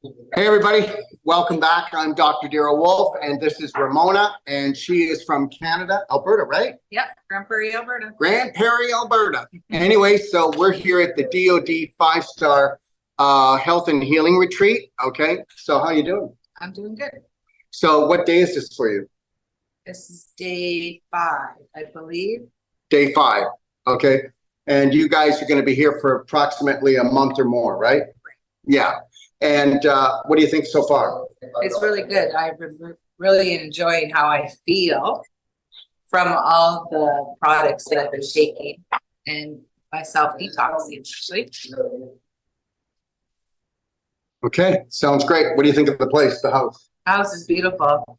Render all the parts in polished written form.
Hey everybody, welcome back. I'm Dr. Daryl Wolf, and this is Ramona, and she is from Canada, Alberta, right? Yep, Grand Prairie, Alberta. Grand Prairie, Alberta. Anyway, so we're here at the DoD 5-star health and healing retreat. Okay, so how you doing? I'm doing good. So what day is this for you? This is day 5, I believe. Day 5. Okay, and you guys are going to be here for approximately a month or more, right? Yeah. And what do you think so far? It's really good. I've been really enjoying how I feel from all the products that I've been taking and my self-detoxing, actually. Okay, sounds great. What do you think of the place, the house? House is beautiful.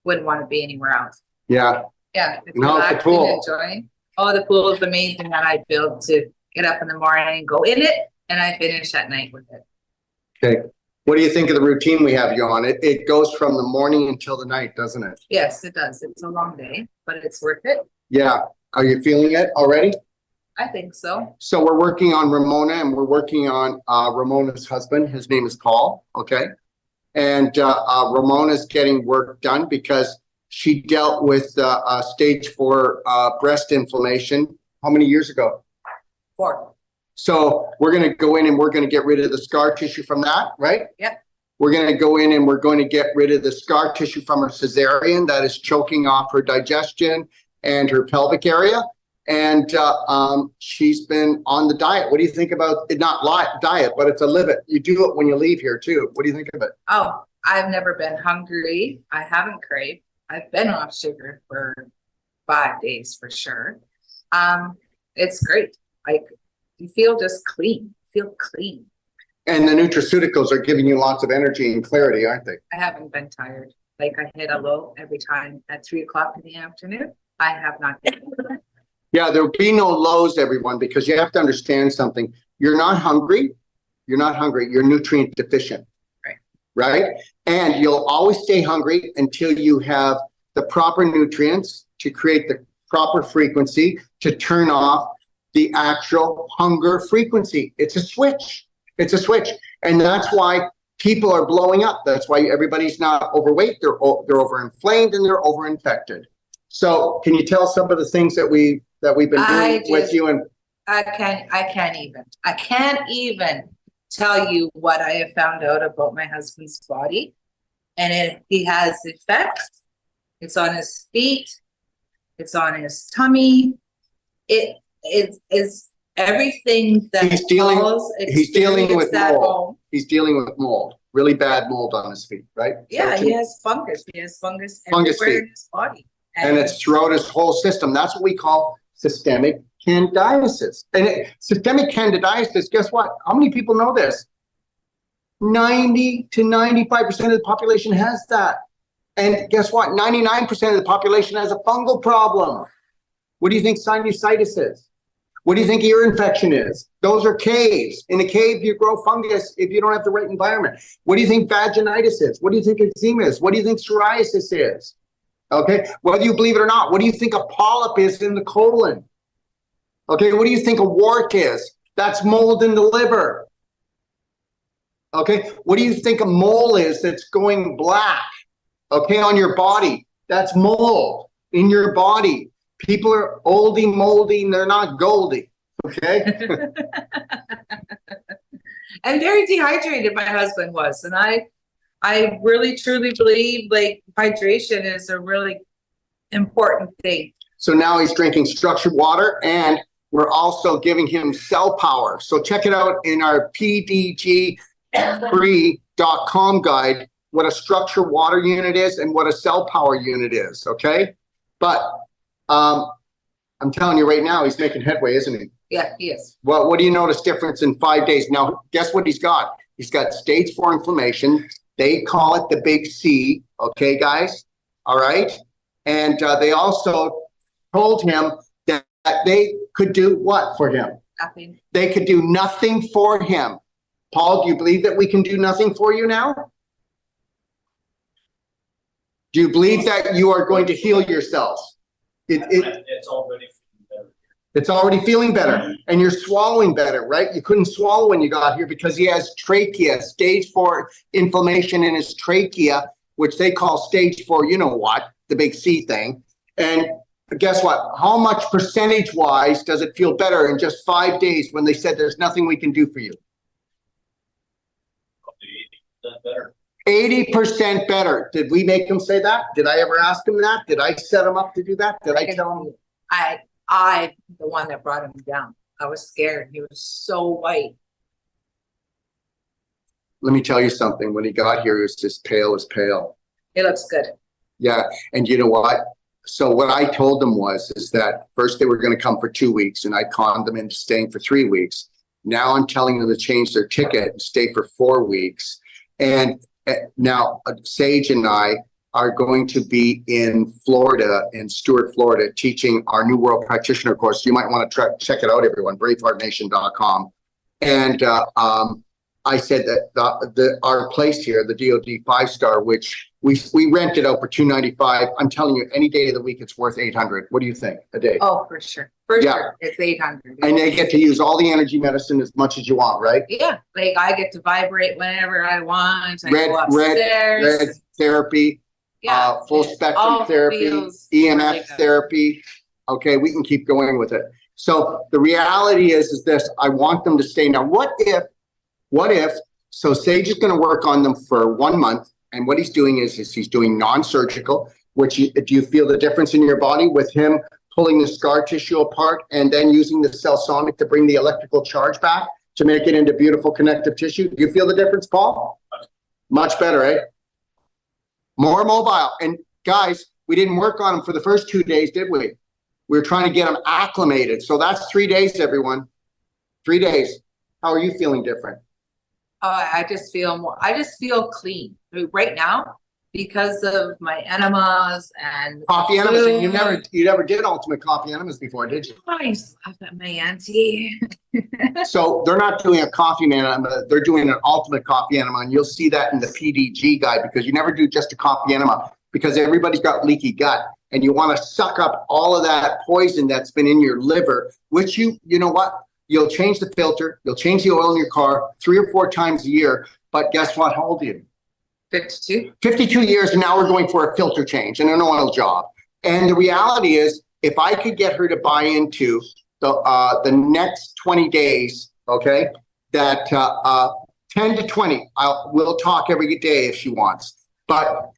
Wouldn't want to be anywhere else. Yeah. Yeah, it's How's the pool? enjoying. Oh, the pool is amazing that I built to get up in the morning and go in it, and I finish at night with it. Okay. What do you think of the routine we have you on? It goes from the morning until the night, doesn't it? Yes, it does. It's a long day, but it's worth it. Yeah. Are you feeling it already? I think so. So we're working on Ramona, and we're working on Ramona's husband. His name is Paul. Okay. And Ramona's getting work done because she dealt with stage 4 breast inflammation. How many years ago? 4. So we're going to go in and we're going to get rid of the scar tissue from that, right? Yep. We're going to go in and we're going to get rid of the scar tissue from her cesarean that is choking off her digestion and her pelvic area. And she's been on the diet. What do you think about it? Not diet, but it's a live it. You do it when you leave here too. What do you think of it? Oh, I've never been hungry. I haven't craved. I've been off sugar for 5 days for sure. It's great. Like, you feel just clean. Feel clean. And the nutraceuticals are giving you lots of energy and clarity, aren't they? I haven't been tired. Like, I hit a low every time at 3 o'clock in the afternoon. I have not been. Yeah, there'll be no lows, everyone, because you have to understand something. You're not hungry. You're not hungry. You're nutrient deficient. Right. Right? And you'll always stay hungry until you have the proper nutrients to create the proper frequency to turn off the actual hunger frequency. It's a switch. It's a switch. And that's why people are blowing up. That's why everybody's not overweight. They're overinflamed and they're overinfected. So can you tell some of the things that we've been doing with you? And I can't even tell you what I have found out about my husband's body. And he has effects. It's on his feet. It's on his tummy. It is everything that he's dealing with mold. home. He's dealing with mold, really bad mold on his feet, right? Yeah, he has fungus. He has fungus Fungus everywhere feet. in his body. And it's throughout his whole system. That's what we call systemic candidiasis. And systemic candidiasis, guess what? How many people know this? 90 to 95% of the population has that. And guess what? 99% of the population has a fungal problem. What do you think sinusitis is? What do you think ear infection is? Those are caves. In a cave, you grow fungus if you don't have the right environment. What do you think vaginitis is? What do you think eczema is? What do you think psoriasis is? Okay, whether you believe it or not, what do you think a polyp is in the colon? Okay, what do you think a wart is? That's mold in the liver. Okay, what do you think a mole is that's going black? Okay, on your body, that's mold in your body. People are oldie, moldy, and they're not goldy. Okay. And very dehydrated, my husband was. And I really truly believe like hydration is a really important thing. So now he's drinking structured water, and we're also giving him cell power. So check it out in our pdgfree.com guide, what a structured water unit is and what a cell power unit is. Okay. But I'm telling you right now, he's making headway, isn't he? Yeah, he is. Well, what do you notice difference in 5 days? Now, guess what he's got? He's got stage 4 inflammation. They call it the big C. Okay, guys? All right. And they also told him that they could do what for him? Nothing. They could do nothing for him. Paul, do you believe that we can do nothing for you now? Do you believe that you are going to heal yourselves? It's already better. It's already feeling better, and you're swallowing better, right? You couldn't swallow when you got here because he has trachea, stage 4 inflammation in his trachea, which they call stage 4, you know what, the big C thing. And guess what? How much percentage-wise does it feel better in just 5 days when they said there's nothing we can do for you? 80% better. 80% better. Did we make him say that? Did I ever ask him that? Did I set him up to do that? Did I tell him? I, the one that brought him down. I was scared. He was so white. Let me tell you something. When he got here, he was as pale as pale. It looks good. Yeah, and you know what? So what I told them is that first they were going to come for 2 weeks, and I conned them into staying for 3 weeks. Now I'm telling them to change their ticket and stay for 4 weeks. And now Sage and I are going to be in Florida, in Stuart, Florida, teaching our New World Practitioner course. You might want to check it out, everyone, braveheartnation.com. And I said that our place here, the DOD 5-star, which we rent it out for $295. I'm telling you, any day of the week, it's worth $800. What do you think a day? Oh, for sure. For sure. It's 800. And they get to use all the energy medicine as much as you want, right? Yeah. Like I get to vibrate whenever I want. I go upstairs. Red therapy. Yeah. Full spectrum therapy, EMF really therapy. Okay, we can keep going with it. So the reality is this, I want them to stay. Now, what if, so Sage is going to work on them for 1 month. And what he's doing is he's doing non-surgical, which do you feel the difference in your body with him pulling the scar tissue apart and then using the cell sonic to bring the electrical charge back to make it into beautiful connective tissue? Do you feel the difference, Paul? Much better, eh? More mobile. And guys, we didn't work on them for the first 2 days, did we? We were trying to get them acclimated. So that's 3 days, everyone. 3 days. How are you feeling different? I just feel clean right now because of my enemas and coffee enemas. And you never did ultimate coffee enemas before, did you? I used to laugh at my auntie. So they're not doing a coffee enema, they're doing an ultimate coffee enema, and you'll see that in the PDG guide, because you never do just a coffee enema because everybody's got leaky gut and you want to suck up all of that poison that's been in your liver, which you know what? You'll change the filter, you'll change the oil in your car 3 or 4 times a year, but guess what? How old are you? 52. 52 years, and now we're going for a filter change and an oil job. And the reality is, if I could get her to buy into the next 20 days, okay, that 10 to 20, we'll talk every day if she wants. But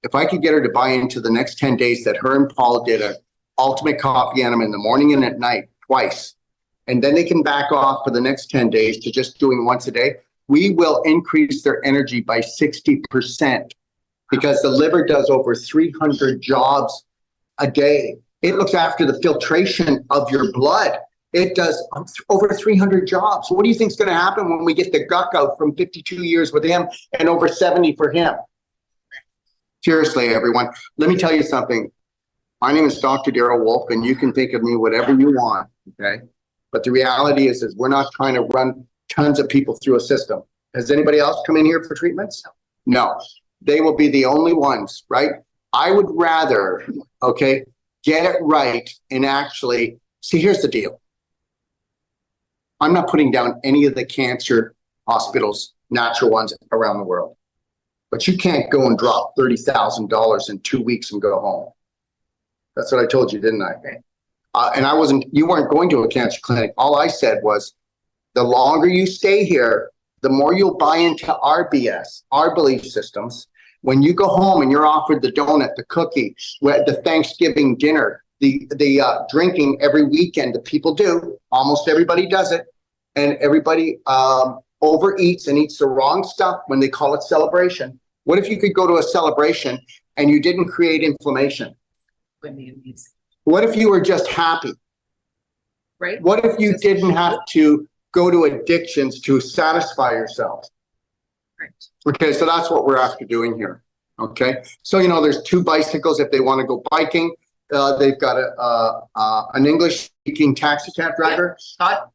if I could get her to buy into the next 10 days that her and Paul did a ultimate coffee enema in the morning and at night twice, and then they can back off for the next 10 days to just doing once a day, we will increase their energy by 60% because the liver does over 300 jobs a day. It looks after the filtration of your blood. It does over 300 jobs. So what do you think is going to happen when we get the guck out from 52 years with him and over 70 for him? Seriously, everyone, let me tell you something. My name is Dr. Darryl Wolf, and you can think of me whatever you want, okay? But the reality is we're not trying to run tons of people through a system. Has anybody else come in here for treatments? No. They will be the only ones, right? I would rather, okay, get it right and actually, see, here's the deal. I'm not putting down any of the cancer hospitals, natural ones around the world. But you can't go and drop $30,000 in 2 weeks and go home. That's what I told you, didn't I? And you weren't going to a cancer clinic. All I said was, the longer you stay here, the more you'll buy into our BS, our belief systems. When you go home and you're offered the donut, the cookie, the Thanksgiving dinner, the drinking every weekend that people do, almost everybody does it, and everybody overeats and eats the wrong stuff when they call it celebration. What if you could go to a celebration and you didn't create inflammation? Would be amazing. What if you were just happy? Right. What if you didn't have to go to addictions to satisfy yourself? Right. Okay, so that's what we're after doing here. Okay, so there's 2 bicycles if they want to go biking. They've got an English-speaking taxi cab driver. Todd.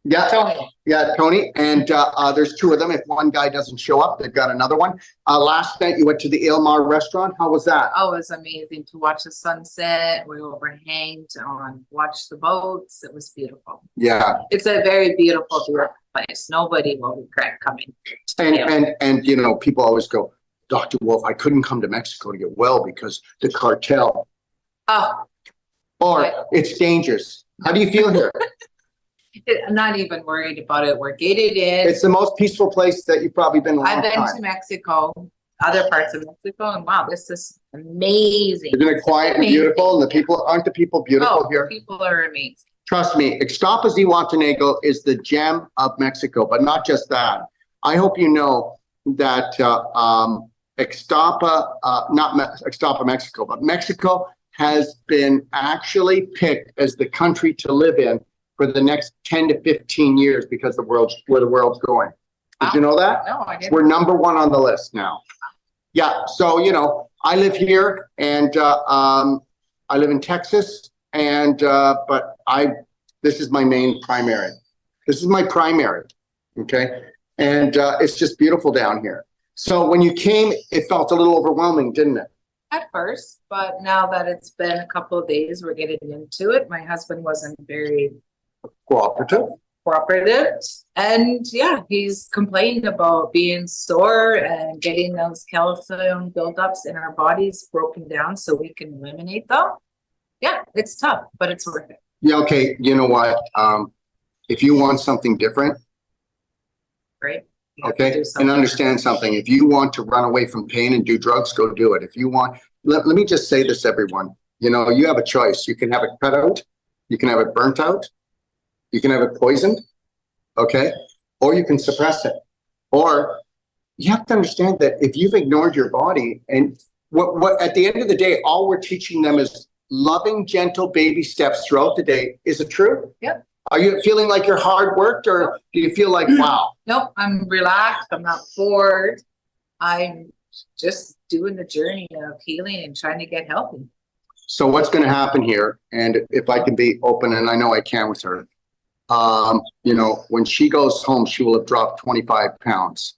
Yeah, Tony. yeah, Tony. And there's two of them. If one guy doesn't show up, they've got another one. Last night you went to the Ilmar restaurant. How was that? Oh, it was amazing to watch the sunset. We overhanged on, watch the boats. It was beautiful. Yeah. It's a very beautiful, beautiful place. Nobody will regret coming. And you know, people always go, Dr. Wolf, I couldn't come to Mexico to get well because the cartel. Oh. Or it's dangerous. How do you feel here? I'm not even worried about it. We're gated in. It's the most peaceful place that you've probably been in a long I've been time. to Mexico, other parts of Mexico, and wow, this is amazing. Isn't it quiet and beautiful? And the people, aren't the people beautiful here? People are amazing. Trust me, Ixtapa Zihuatanejo is the gem of Mexico, but not just that. I hope you know that Ixtapa, Mexico, but Mexico has been actually picked as the country to live in for the next 10 to 15 years because the world's where the world's going. Did you know that? No, I didn't. We're number one on the list now. Yeah, so you know, I live here and I live in Texas, and but this is my main primary. This is my primary, okay? And it's just beautiful down here. So when you came, it felt a little overwhelming, didn't it? At first, but now that it's been a couple of days, we're getting into it. My husband wasn't very cooperative, and yeah, he's complaining about being sore and getting those calcium buildups in our bodies broken down so we can eliminate them. Yeah, it's tough, but it's worth it. Yeah, okay, you know what? If you want something different, right? Okay, and understand something. If you want to run away from pain and do drugs, go do it. If you want, let me just say this, everyone. You know, you have a choice. You can have it cut out, you can have it burnt out, you can have it poisoned, okay? Or you can suppress it. Or you have to understand that if you've ignored your body, and what at the end of the day, all we're teaching them is loving, gentle baby steps throughout the day. Is it true? Yep. Are you feeling like you're hard worked, or do you feel like, wow? Nope, I'm relaxed. I'm not bored. I'm just doing the journey of healing and trying to get healthy. So what's going to happen here, and if I can be open, and I know I can with her, you know, when she goes home, she will have dropped 25 pounds.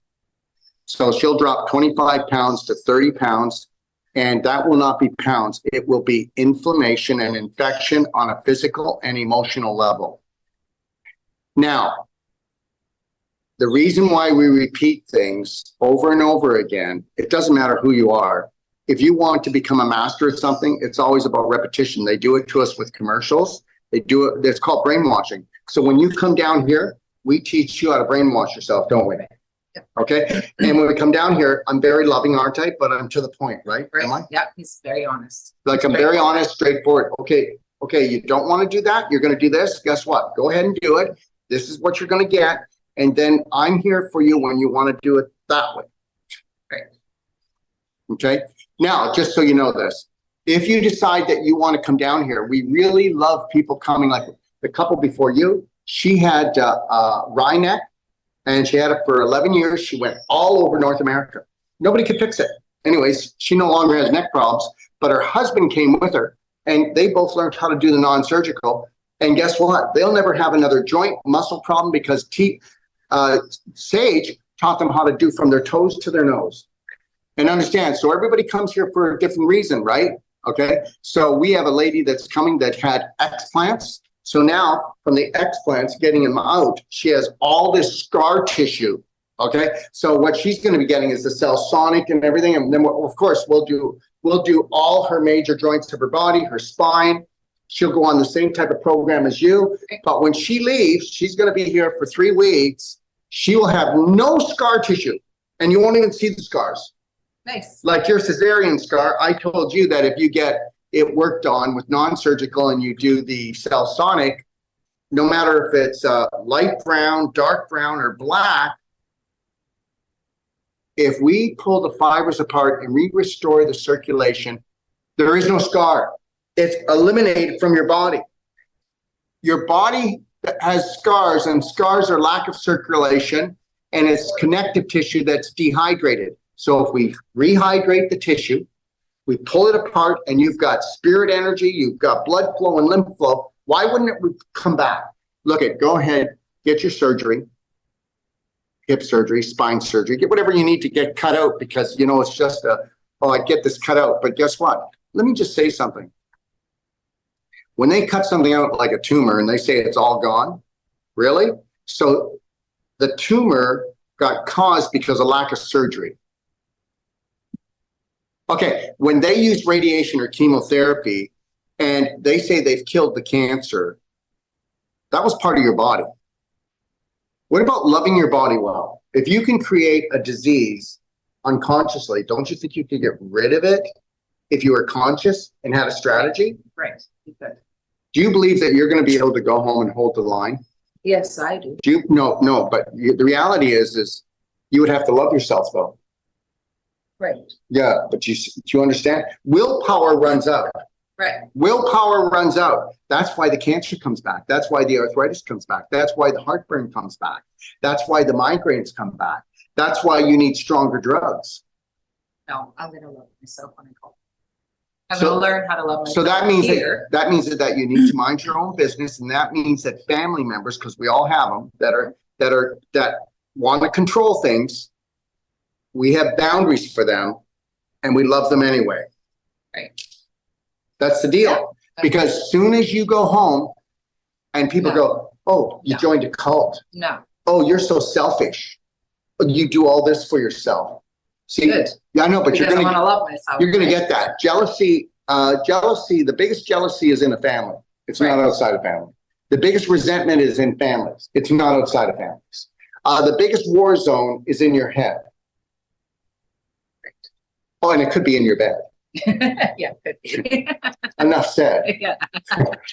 So she'll drop 25 pounds to 30 pounds, and that will not be pounds. It will be inflammation and infection on a physical and emotional level. Now, the reason why we repeat things over and over again, it doesn't matter who you are. If you want to become a master at something, it's always about repetition. They do it to us with commercials. They do it, it's called brainwashing. So when you come down here, we teach you how to brainwash yourself, don't we? Okay? And when we come down here, I'm very loving, aren't I? But I'm to the point, right? Am I? Yeah, he's very honest. Like I'm very honest, straightforward. Okay, you don't want to do that. You're going to do this. Guess what? Go ahead and do it. This is what you're going to get. And then I'm here for you when you want to do it that way. Right. Okay. Now, just so you know this, if you decide that you want to come down here, we really love people coming. Like the couple before you, she had Rhineck, and she had it for 11 years. She went all over North America. Nobody could fix it. Anyways, she no longer has neck problems, but her husband came with her, and they both learned how to do the non-surgical. And guess what? They'll never have another joint muscle problem because Sage taught them how to do from their toes to their nose. And understand, so everybody comes here for a different reason, right? Okay, so we have a lady that's coming that had explants. So now from the explants, getting them out, she has all this scar tissue, okay? So what she's gonna be getting is the cell sonic and everything. And then of course, we'll do all her major joints of her body, her spine. She'll go on the same type of program as you, but when she leaves, she's going to be here for 3 weeks. She will have no scar tissue, and you won't even see the scars. Nice. Like your cesarean scar, I told you that if you get it worked on with non-surgical and you do the cell sonic, no matter if it's light brown, dark brown, or black, if we pull the fibers apart and we restore the circulation, there is no scar. It's eliminated from your body. Your body has scars, and scars are lack of circulation, and it's connective tissue that's dehydrated. So if we rehydrate the tissue, we pull it apart, and you've got spirit energy, you've got blood flow and lymph flow, why wouldn't it come back? Look at, go ahead, get your surgery, hip surgery, spine surgery, get whatever you need to get cut out because, you know, it's just oh, I get this cut out. But guess what? Let me just say something. When they cut something out like a tumor and they say it's all gone, really? So the tumor got caused because of lack of surgery. Okay, when they use radiation or chemotherapy and they say they've killed the cancer, that was part of your body. What about loving your body well? If you can create a disease unconsciously, don't you think you could get rid of it if you were conscious and had a strategy? Right. You could. Do you believe that you're going to be able to go home and hold the line? Yes, I do. Do you? No, but the reality is you would have to love yourself though. Right. Yeah, but do you understand? Willpower runs out. Right. Willpower runs out. That's why the cancer comes back. That's why the arthritis comes back. That's why the heartburn comes back. That's why the migraines come back. That's why you need stronger drugs. No, I'm going to love myself when I go. I'm going to learn how to love myself. So that means here. that means that you need to mind your own business, and that means that family members, because we all have them, that want to control things. We have boundaries for them, and we love them anyway. Right. That's the deal. Yeah. Because as soon as you go home, and people go, "Oh, you joined a cult. No. Oh, you're so selfish. You do all this for yourself." See, Good. yeah, I know, but Because I want to love myself. you're going to get that jealousy. Jealousy. The biggest jealousy is in a family. It's not outside of family. The biggest resentment is in families. It's not outside of families. The biggest war zone is in your head. Right. Oh, and it could be in your bed. Yeah, could be. Enough said. Yeah.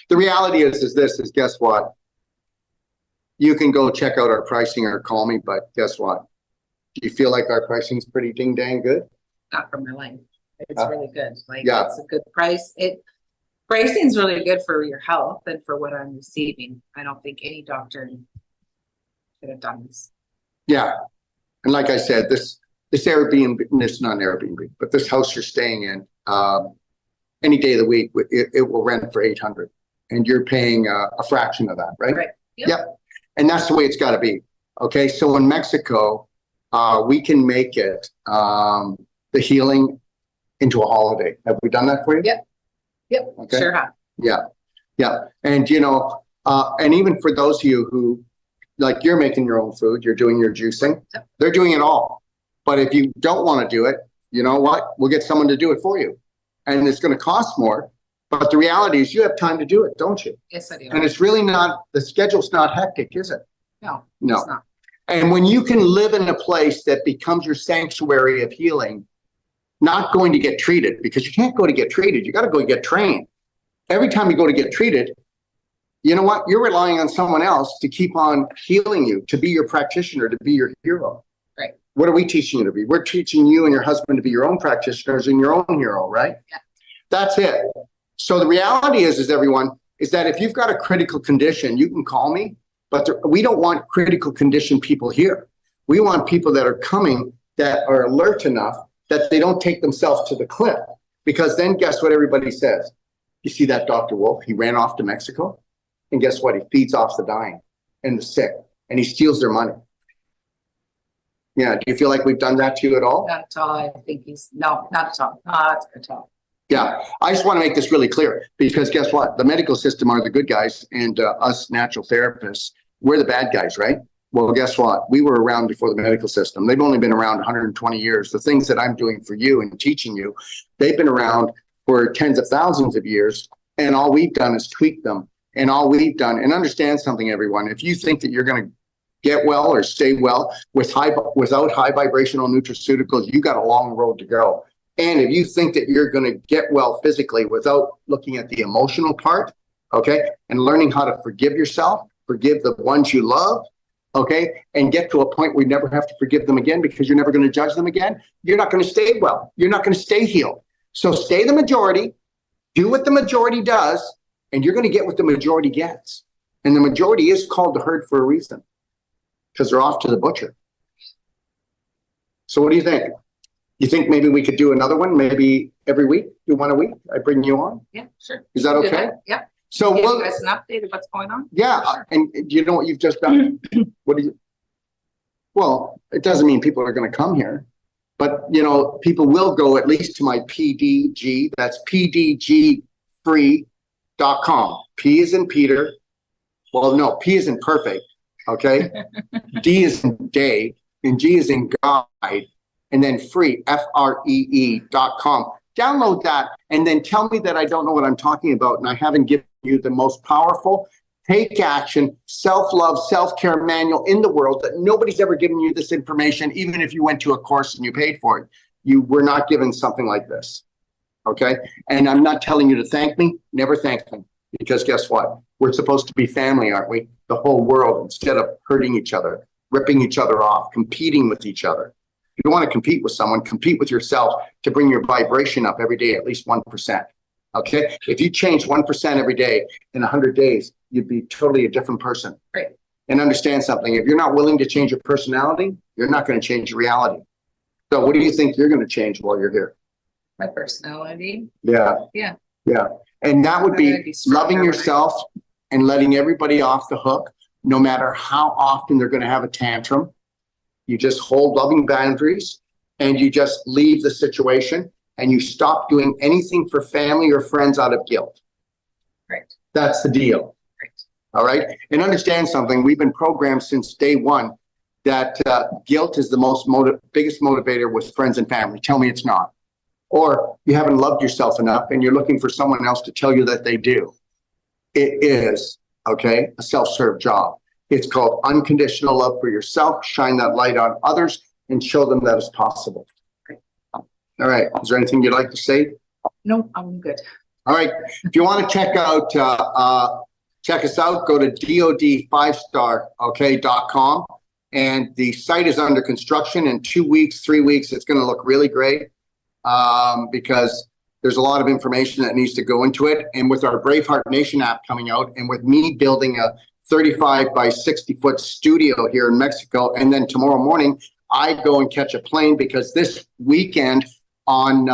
The reality is guess what? You can go check out our pricing or call me, but guess what? Do you feel like our pricing is pretty ding dang good? Not for my life. It's really good. Like, yeah. It's a good price. Pricing is really good for your health and for what I'm receiving. I don't think any doctor could have done this. Yeah. And like I said, this Airbnb, it's not an Airbnb, but this house you're staying in, any day of the week, it will rent for $800, and you're paying a fraction of that, right? Right. Yep. And that's the way it's got to be. Okay. So in Mexico, we can make it the healing into a holiday. Have we done that for you? Yep. Yep. Okay. Sure have. Yeah. Yeah. And you know, and even for those of you who, like, you're making your own food, you're doing your juicing, they're doing it all. But if you don't want to do it, you know what? We'll get someone to do it for you. And it's going to cost more. But the reality is you have time to do it, don't you? Yes, I do. And it's really not, the schedule's not hectic, is it? No. No. It's not. And when you can live in a place that becomes your sanctuary of healing, not going to get treated, because you can't go to get treated. You got to go get trained. Every time you go to get treated, you know what? You're relying on someone else to keep on healing you, to be your practitioner, to be your hero. Right. What are we teaching you to be? We're teaching you and your husband to be your own practitioners and your own hero, right? Yeah. That's it. So the reality is everyone, is that if you've got a critical condition, you can call me, but we don't want critical condition people here. We want people that are coming that are alert enough that they don't take themselves to the cliff. Because then guess what everybody says? You see that Dr. Wolf, he ran off to Mexico, and guess what? He feeds off the dying and the sick, and he steals their money. Yeah, do you feel like we've done that to you at all? Not at all. I think no, not at all. Not at all. Yeah, I just want to make this really clear, because guess what? The medical system are the good guys, and us natural therapists, we're the bad guys, right? Well, guess what? We were around before the medical system. They've only been around 120 years. The things that I'm doing for you and teaching you, they've been around for tens of thousands of years, and all we've done is tweak them. And all we've done, and understand something, everyone, if you think that you're going to get well or stay well without high vibrational nutraceuticals, you got a long road to go. And if you think that you're going to get well physically without looking at the emotional part, okay, and learning how to forgive yourself, forgive the ones you love, okay, and get to a point where you never have to forgive them again because you're never going to judge them again, you're not going to stay well. You're not going to stay healed. So stay the majority, do what the majority does, and you're going to get what the majority gets. And the majority is called the herd for a reason, because they're off to the butcher. So what do you think? You think maybe we could do another one, maybe every week, do one a week? I bring you on? Yeah, sure. Is that okay? Yeah. So Give we'll, you guys an update of what's going on. yeah, and you know what you've just done? What do you? Well, it doesn't mean people are going to come here, but you know, people will go at least to my PDG. That's pdgfree.com. P is in Peter. Well, no, P is in perfect. Okay. D is in day, and G is in guide, and then free, FREE.com. Download that and then tell me that I don't know what I'm talking about and I haven't given you the most powerful take action, self-love, self-care manual in the world that nobody's ever given you this information, even if you went to a course and you paid for it. You were not given something like this. Okay. And I'm not telling you to thank me. Never thank me. Because guess what? We're supposed to be family, aren't we? The whole world, instead of hurting each other, ripping each other off, competing with each other. If you want to compete with someone, compete with yourself to bring your vibration up every day, at least 1%. Okay. If you change 1% every day in 100 days, you'd be totally a different person. Right. And understand something. If you're not willing to change your personality, you're not going to change your reality. So what do you think you're going to change while you're here? My personality. Yeah. Yeah. Yeah. And that would I'm be gonna be stronger loving when I- yourself and letting everybody off the hook, no matter how often they're going to have a tantrum. You just hold loving boundaries and you just leave the situation and you stop doing anything for family or friends out of guilt. Right. That's the deal. Right. All right. And understand something. We've been programmed since day one that guilt is the biggest motivator with friends and family. Tell me it's not. Or you haven't loved yourself enough and you're looking for someone else to tell you that they do. It is, okay, a self-serve job. It's called unconditional love for yourself. Shine that light on others and show them that it's possible. All right. Is there anything you'd like to say? No, I'm good. All right. If you want to check out, check us out, go to DOD5star.com. And the site is under construction. In 2 weeks, 3 weeks, it's going to look really great because there's a lot of information that needs to go into it. And with our Braveheart Nation app coming out and with me building a 35 by 60 foot studio here in Mexico. And then tomorrow morning, I go and catch a plane because this weekend on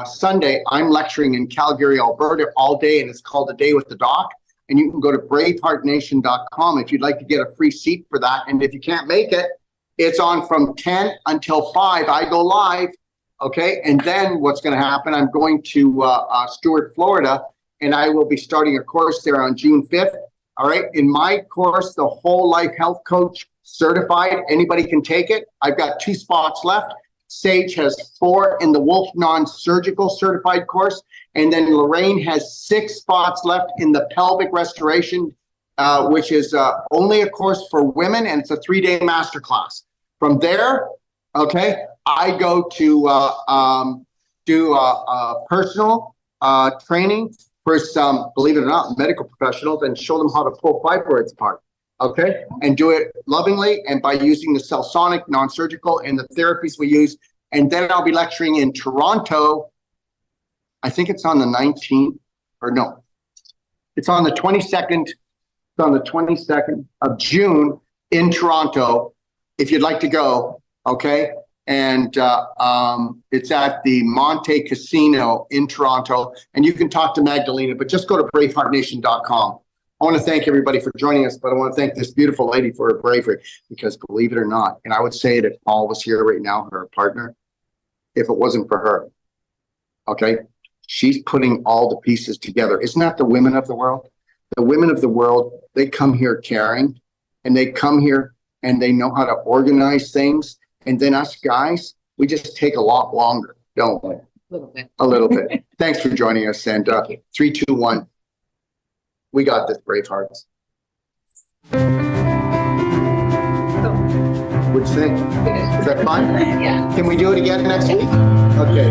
Sunday, I'm lecturing in Calgary, Alberta all day. And it's called A Day with the Doc. And you can go to braveheartnation.com if you'd like to get a free seat for that. And if you can't make it, it's on from 10 until 5. I go live. Okay. And then what's going to happen? I'm going to Stuart, Florida, and I will be starting a course there on June 5th. All right. In my course, the Whole Life Health Coach certified, anybody can take it. I've got 2 spots left. Sage has 4 in the Wolf Non-Surgical Certified course. And then Lorraine has 6 spots left in the Pelvic Restoration, which is only a course for women, and it's a 3-day masterclass. From there, okay, I go to do personal training for some, believe it or not, medical professionals and show them how to pull fibroids apart. Okay, and do it lovingly and by using the Cellsonic non-surgical and the therapies we use. And then I'll be lecturing in Toronto. I think it's on the 19th, or no, it's on the 22nd. It's on the 22nd of June in Toronto. If you'd like to go, okay. And it's at the Monte Casino in Toronto. And you can talk to Magdalena, but just go to braveheartnation.com. I want to thank everybody for joining us, but I want to thank this beautiful lady for her bravery, because believe it or not, and I would say it if Paul was here right now, her partner, if it wasn't for her, okay, she's putting all the pieces together. Isn't that the women of the world? The women of the world, they come here caring, and they come here and they know how to organize things. And then us guys, we just take a lot longer, don't we? A little bit. A little bit. Thanks for joining us. And 3, 2, 1. We got this, Bravehearts. What do you think? Is that fun? Yeah. Can we do it again next week? Okay.